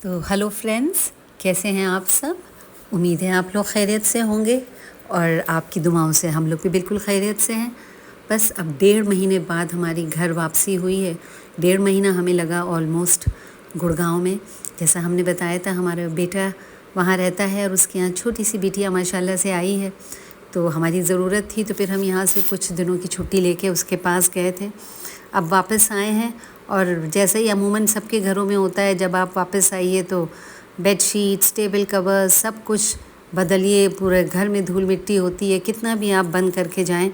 तो hello friends, कैसे हैं आप सब। उम्मीद है आप लोग खैरियत से होंगे और आपकी दुआओं से हम लोग भी बिल्कुल खैरियत से हैं। बस अब 1.5 महीने बाद हमारी घर वापसी हुई है। 1.5 महीना हमें लगा ऑलमोस्ट गुड़गांव में। जैसा हमने बताया था, हमारा बेटा वहाँ रहता है और उसके यहाँ छोटी सी बिटिया माशाल्लाह से आई है। तो हमारी ज़रूरत थी, तो फिर हम यहाँ से कुछ दिनों की छुट्टी लेके उसके पास गए थे। अब वापस आए हैं और जैसे ही अमूमन सबके घरों में होता है, जब आप वापस आइए तो बेडशीट्स, टेबल कवर सब कुछ बदलिए। पूरे घर में धूल मिट्टी होती है, कितना भी आप बंद करके जाएं,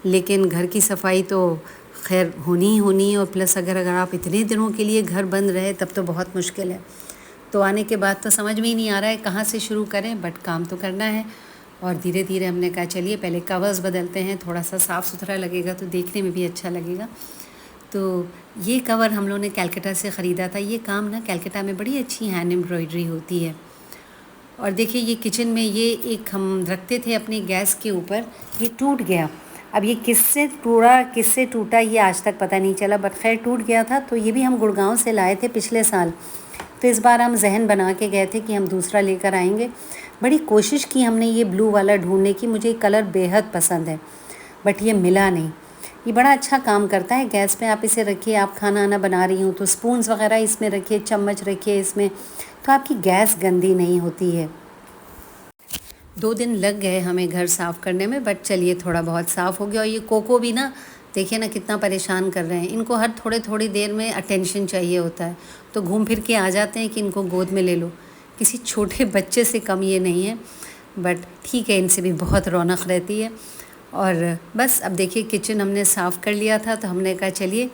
लेकिन घर की सफाई तो खैर होनी ही होनी है। और प्लस अगर आप इतने दिनों के लिए घर बंद रहे तब तो बहुत मुश्किल है। तो आने के बाद तो समझ में ही नहीं आ रहा है कहाँ से शुरू करें, बट काम तो करना है। और धीरे धीरे हमने कहा चलिए पहले कवर्स बदलते हैं, थोड़ा सा साफ़ सुथरा लगेगा तो देखने में भी अच्छा लगेगा। तो ये कवर हम लोगों ने कलकत्ता से ख़रीदा था। ये काम ना कलकत्ता में बड़ी अच्छी हैंड एम्ब्रॉयडरी होती है। और देखिए ये किचन में ये एक हम रखते थे अपने गैस के ऊपर, ये टूट गया। अब ये किससे टूटा ये आज तक पता नहीं चला, बट खैर टूट गया था। तो ये भी हम गुड़गांव से लाए थे पिछले साल। तो इस बार हम जहन बना के गए थे कि हम दूसरा लेकर आएंगे। बड़ी कोशिश की हमने ये ब्लू वाला ढूंढने की, मुझे कलर बेहद पसंद है, बट ये मिला नहीं। ये बड़ा अच्छा काम करता है। गैस पे आप इसे रखिए, आप खाना आना बना रही हूँ तो स्पून्स वगैरह इसमें रखिए, चम्मच रखिए इसमें, तो आपकी गैस गंदी नहीं होती है। 2 दिन लग गए हमें घर साफ़ करने में, बट चलिए थोड़ा बहुत साफ़ हो गया। और ये कोको भी ना, देखिए ना कितना परेशान कर रहे हैं। इनको हर थोड़ी देर में अटेंशन चाहिए होता है, तो घूम फिर के आ जाते हैं कि इनको गोद में ले लो। किसी छोटे बच्चे से कम ये नहीं है, बट ठीक है, इनसे भी बहुत रौनक रहती है। और बस अब देखिए किचन हमने साफ़ कर लिया था, तो हमने कहा चलिए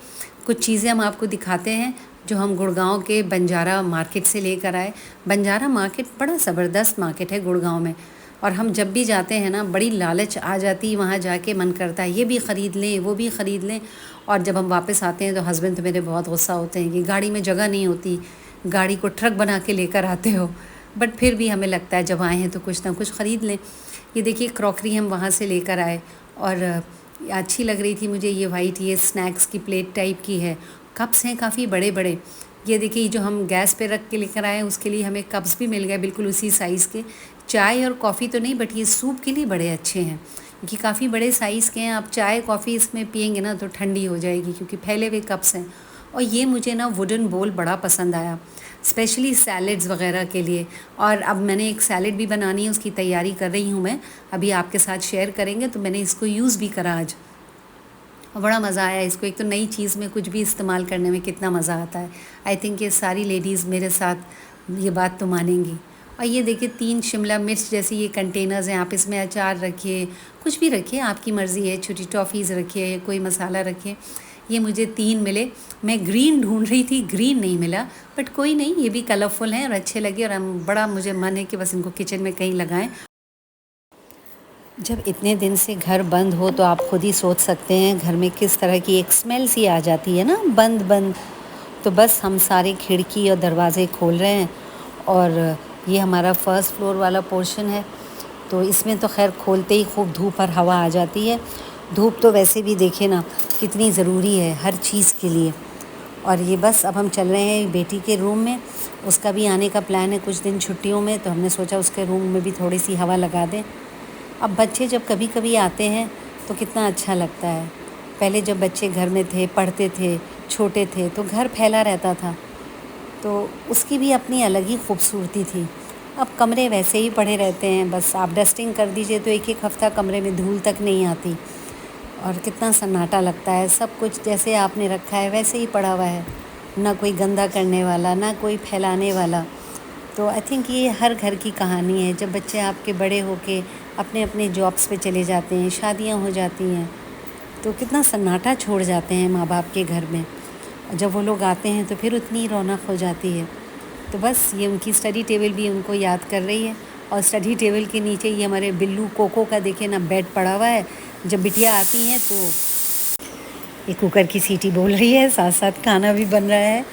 कुछ चीज़ें हम आपको दिखाते हैं जो हम गुड़गांव के बंजारा मार्केट से लेकर आए। बंजारा मार्केट बड़ा ज़बरदस्त मार्केट है गुड़गांव में, और हम जब भी जाते हैं ना बड़ी लालच आ जाती है, वहाँ जाके मन करता है ये भी ख़रीद लें वो भी ख़रीद लें। और जब हम वापस आते हैं तो हस्बैंड तो मेरे बहुत गुस्सा होते हैं कि गाड़ी में जगह नहीं होती, गाड़ी को ट्रक बना के लेकर आते हो। बट फिर भी हमें लगता है जब आए हैं तो कुछ ना कुछ ख़रीद लें। ये देखिए क्रॉकरी हम वहाँ से लेकर आए, और अच्छी लग रही थी मुझे ये वाइट, ये स्नैक्स की प्लेट टाइप की है। कप्स हैं काफ़ी बड़े बड़े। ये देखिए जो हम गैस पे रख के लेकर आए उसके लिए हमें कप्स भी मिल गए बिल्कुल उसी साइज़ के। चाय और कॉफ़ी तो नहीं, बट ये सूप के लिए बड़े अच्छे हैं, क्योंकि काफ़ी बड़े साइज़ के हैं। आप चाय कॉफ़ी इसमें पियेंगे ना तो ठंडी हो जाएगी, क्योंकि फैले हुए कप्स हैं। और ये मुझे ना वुडन बोल बड़ा पसंद आया, स्पेशली सैलड्स वगैरह के लिए। और अब मैंने एक सैलड भी बनानी है, उसकी तैयारी कर रही हूँ मैं, अभी आपके साथ शेयर करेंगे। तो मैंने इसको यूज़ भी करा आज, और बड़ा मज़ा आया इसको। एक तो नई चीज़ में कुछ भी इस्तेमाल करने में कितना मज़ा आता है। आई थिंक ये सारी लेडीज़ मेरे साथ ये बात तो मानेंगी। और ये देखिए 3 शिमला मिर्च जैसी ये कंटेनर्स हैं, आप इसमें अचार रखिए, कुछ भी रखिए, आपकी मर्ज़ी है। छोटी टॉफ़ीज़ रखिए, कोई मसाला रखिए। ये मुझे 3 मिले। मैं ग्रीन ढूंढ रही थी, ग्रीन नहीं मिला, बट कोई नहीं, ये भी कलरफुल हैं और अच्छे लगे। और बड़ा मुझे मन है कि बस इनको किचन में कहीं लगाएं। जब इतने दिन से घर बंद हो तो आप खुद ही सोच सकते हैं घर में किस तरह की एक स्मेल सी आ जाती है ना, बंद बंद। तो बस हम सारे खिड़की और दरवाज़े खोल रहे हैं। और ये हमारा फर्स्ट फ्लोर वाला पोर्शन है, तो इसमें तो खैर खोलते ही खूब धूप और हवा आ जाती है। धूप तो वैसे भी देखिए ना कितनी ज़रूरी है हर चीज़ के लिए। और ये बस अब हम चल रहे हैं बेटी के रूम में, उसका भी आने का प्लान है कुछ दिन छुट्टियों में, तो हमने सोचा उसके रूम में भी थोड़ी सी हवा लगा दें। अब बच्चे जब कभी कभी आते हैं तो कितना अच्छा लगता है। पहले जब बच्चे घर में थे, पढ़ते थे, छोटे थे, तो घर फैला रहता था, तो उसकी भी अपनी अलग ही खूबसूरती थी। अब कमरे वैसे ही पड़े रहते हैं, बस आप डस्टिंग कर दीजिए तो एक हफ़्ता कमरे में धूल तक नहीं आती, और कितना सन्नाटा लगता है। सब कुछ जैसे आपने रखा है वैसे ही पड़ा हुआ है, ना कोई गंदा करने वाला, ना कोई फैलाने वाला। तो आई थिंक ये हर घर की कहानी है। जब बच्चे आपके बड़े होके अपने अपने जॉब्स पे चले जाते हैं, शादियां हो जाती हैं, तो कितना सन्नाटा छोड़ जाते हैं माँ बाप के घर में। जब वो लोग आते हैं तो फिर उतनी रौनक हो जाती है। तो बस ये उनकी स्टडी टेबल भी उनको याद कर रही है। और स्टडी टेबल के नीचे ये हमारे बिल्लू कोको का देखिए ना बेड पड़ा हुआ है। जब बिटिया आती हैं तो ये कुकर की सीटी बोल रही है, साथ साथ खाना भी बन रहा है।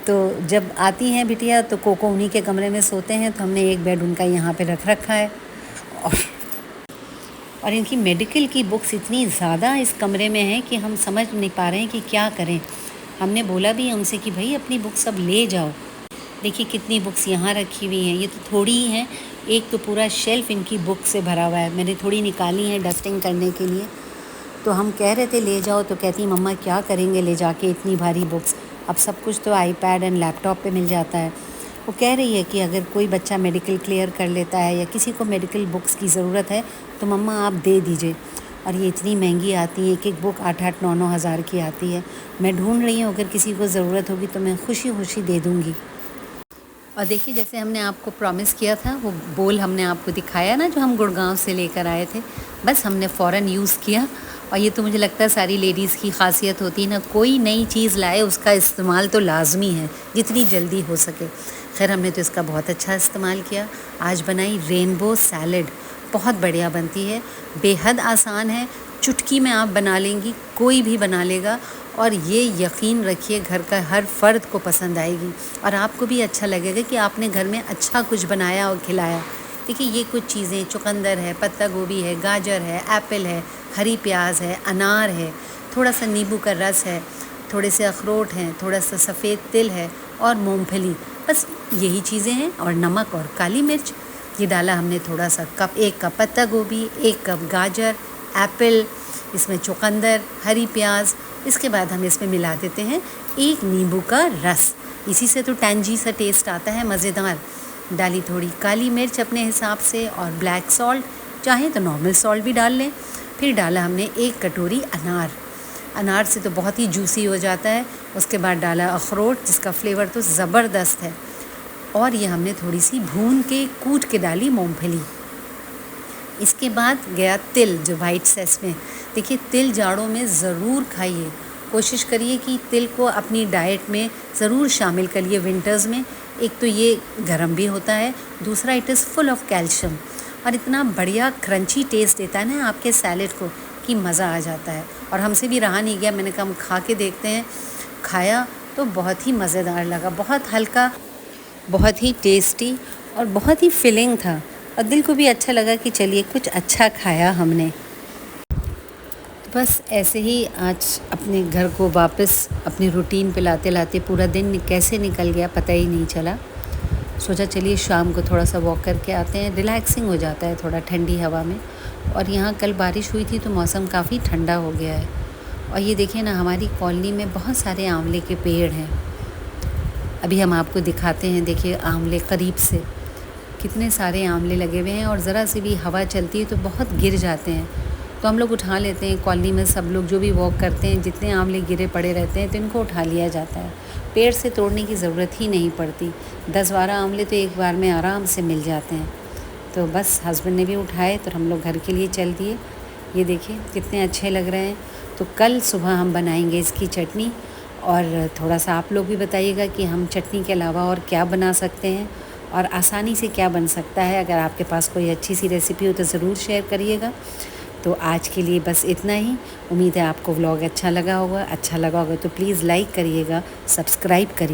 तो जब आती हैं बिटिया तो कोको उन्हीं के कमरे में सोते हैं, तो हमने एक बेड उनका यहाँ पे रख रखा है। और इनकी मेडिकल की बुक्स इतनी ज़्यादा इस कमरे में हैं कि हम समझ नहीं पा रहे हैं कि क्या करें। हमने बोला भी उनसे कि भाई अपनी बुक्स अब ले जाओ, देखिए कितनी बुक्स यहाँ रखी हुई हैं, ये तो थोड़ी ही हैं, एक तो पूरा शेल्फ़ इनकी बुक से भरा हुआ है। मैंने थोड़ी निकाली है डस्टिंग करने के लिए। तो हम कह रहे थे ले जाओ, तो कहती मम्मा क्या करेंगे ले जाके इतनी भारी बुक्स, अब सब कुछ तो आईपैड एंड लैपटॉप पे मिल जाता है। वो कह रही है कि अगर कोई बच्चा मेडिकल क्लियर कर लेता है या किसी को मेडिकल बुक्स की ज़रूरत है तो मम्मा आप दे दीजिए। और ये इतनी महंगी आती है, एक एक बुक 8-8 9-9 हज़ार की आती है। मैं ढूंढ रही हूँ, अगर किसी को ज़रूरत होगी तो मैं खुशी खुशी दे दूँगी। और देखिए जैसे हमने आपको प्रॉमिस किया था, वो बोल हमने आपको दिखाया ना जो हम गुड़गांव से लेकर आए थे, बस हमने फ़ौरन यूज़ किया। और ये तो मुझे लगता है सारी लेडीज़ की खासियत होती है ना, कोई नई चीज़ लाए उसका इस्तेमाल तो लाजमी है जितनी जल्दी हो सके। खैर हमने तो इसका बहुत अच्छा इस्तेमाल किया। आज बनाई रेनबो सैलड, बहुत बढ़िया बनती है, बेहद आसान है, चुटकी में आप बना लेंगी, कोई भी बना लेगा। और ये यकीन रखिए घर का हर फ़र्द को पसंद आएगी और आपको भी अच्छा लगेगा कि आपने घर में अच्छा कुछ बनाया और खिलाया। देखिए ये कुछ चीज़ें, चुकंदर है, पत्ता गोभी है, गाजर है, एप्पल है, हरी प्याज है, अनार है, थोड़ा सा नींबू का रस है, थोड़े से अखरोट हैं, थोड़ा सा सफ़ेद तिल है और मूंगफली, बस यही चीज़ें हैं। और नमक और काली मिर्च, ये डाला हमने थोड़ा सा कप, 1 कप पत्ता गोभी, 1 कप गाजर, एप्पल, इसमें चुकंदर, हरी प्याज। इसके बाद हम इसमें मिला देते हैं 1 नींबू का रस, इसी से तो टैंजी सा टेस्ट आता है मज़ेदार। डाली थोड़ी काली मिर्च अपने हिसाब से और ब्लैक सॉल्ट, चाहें तो नॉर्मल सॉल्ट भी डाल लें। फिर डाला हमने 1 कटोरी अनार, अनार से तो बहुत ही जूसी हो जाता है। उसके बाद डाला अखरोट, जिसका फ्लेवर तो ज़बरदस्त है। और ये हमने थोड़ी सी भून के कूट के डाली मूंगफली। इसके बाद गया तिल, जो वाइट सेसमे। देखिए तिल जाड़ों में ज़रूर खाइए, कोशिश करिए कि तिल को अपनी डाइट में ज़रूर शामिल करिए विंटर्स में। एक तो ये गर्म भी होता है, दूसरा it is full of calcium और इतना बढ़िया क्रंची टेस्ट देता है ना आपके सैलेड को कि मज़ा आ जाता है। और हमसे भी रहा नहीं गया, मैंने कहा हम खा के देखते हैं। खाया तो बहुत ही मज़ेदार लगा, बहुत हल्का, बहुत ही टेस्टी और बहुत ही फिलिंग था। और दिल को भी अच्छा लगा कि चलिए कुछ अच्छा खाया हमने। तो बस ऐसे ही आज अपने घर को वापस अपनी रूटीन पे लाते लाते पूरा दिन कैसे निकल गया पता ही नहीं चला। सोचा चलिए शाम को थोड़ा सा वॉक करके आते हैं, रिलैक्सिंग हो जाता है थोड़ा ठंडी हवा में। और यहाँ कल बारिश हुई थी तो मौसम काफ़ी ठंडा हो गया है। और ये देखिए ना, हमारी कॉलोनी में बहुत सारे आंवले के पेड़ हैं। अभी हम आपको दिखाते हैं, देखिए आंवले करीब से, कितने सारे आंवले लगे हुए हैं। और ज़रा सी भी हवा चलती है तो बहुत गिर जाते हैं, तो हम लोग उठा लेते हैं। कॉलोनी में सब लोग जो भी वॉक करते हैं, जितने आंवले गिरे पड़े रहते हैं तो इनको उठा लिया जाता है। पेड़ से तोड़ने की ज़रूरत ही नहीं पड़ती, 10-12 आंवले तो एक बार में आराम से मिल जाते हैं। तो बस हस्बैंड ने भी उठाए तो हम लोग घर के लिए चल दिए। ये देखिए कितने अच्छे लग रहे हैं। तो कल सुबह हम बनाएंगे इसकी चटनी। और थोड़ा सा आप लोग भी बताइएगा कि हम चटनी के अलावा और क्या बना सकते हैं और आसानी से क्या बन सकता है। अगर आपके पास कोई अच्छी सी रेसिपी हो तो ज़रूर शेयर करिएगा। तो आज के लिए बस इतना ही। उम्मीद है आपको व्लॉग अच्छा लगा होगा तो प्लीज़ लाइक करिएगा, सब्सक्राइब करिए।